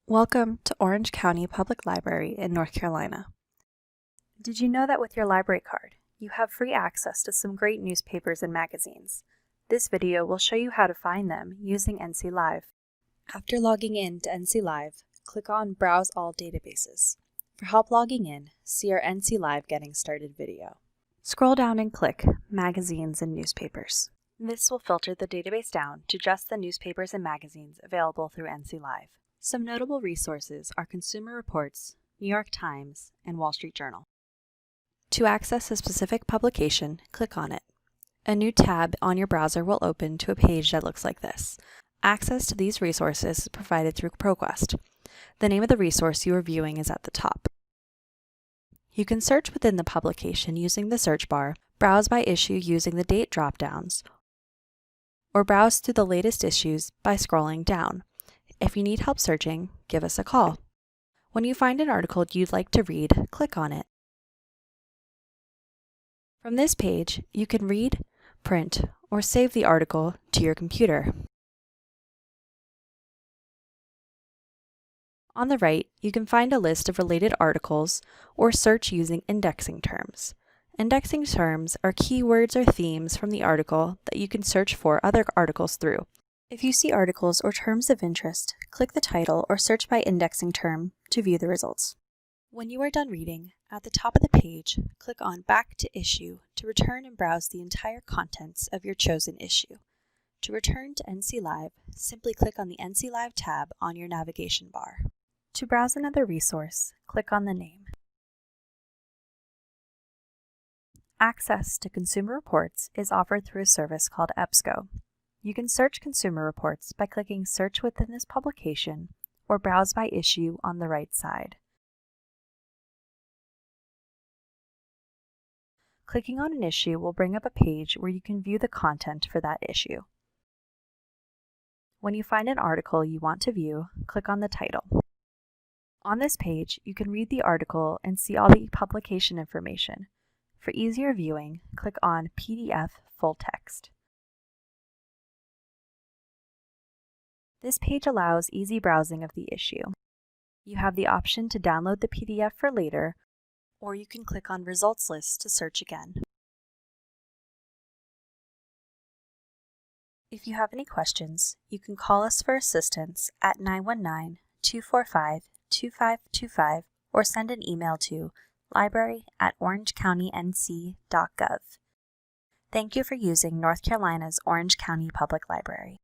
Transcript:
Welcome to Orange County Public Library in North Carolina. Did you know that with your library card, you have free access to some great newspapers and magazines? This video will show you how to find them using NC Live. After logging in to NC Live, click on Browse All Databases. For help logging in, see our NC Live Getting Started video. Scroll down and click Magazines and Newspapers. This will filter the database down to just the newspapers and magazines available through NC Live. Some notable resources are Consumer Reports, New York Times, and Wall Street Journal. To access a specific publication, click on it. A new tab on your browser will open to a page that looks like this. Access to these resources is provided through ProQuest. The name of the resource you are viewing is at the top. You can search within the publication using the search bar, browse by issue using the date drop-downs, or browse through the latest issues by scrolling down. If you need help searching, give us a call. When you find an article you'd like to read, click on it. From this page, you can read, print, or save the article to your computer. On the right, you can find a list of related articles or search using indexing terms. Indexing terms are keywords or themes from the article that you can search for other articles through. If you see articles or terms of interest, click the title or search by indexing term to view the results. When you are done reading, at the top of the page, click on Back to Issue to return and browse the entire contents of your chosen issue. To return to NC Live, simply click on the NC Live tab on your navigation bar. To browse another resource, click on the name. Access to Consumer Reports is offered through a service called EBSCO. You can search Consumer Reports by clicking Search within this publication or Browse by issue on the right side. Clicking on an issue will bring up a page where you can view the content for that issue. When you find an article you want to view, click on the title. On this page, you can read the article and see all the publication information. For easier viewing, click on PDF Full Text. This page allows easy browsing of the issue. You have the option to download the PDF for later, or you can click on Results List to search again. If you have any questions, you can call us for assistance at 919-245-2525 or send an email to library@orangecountync.gov. Thank you for using North Carolina's Orange County Public Library.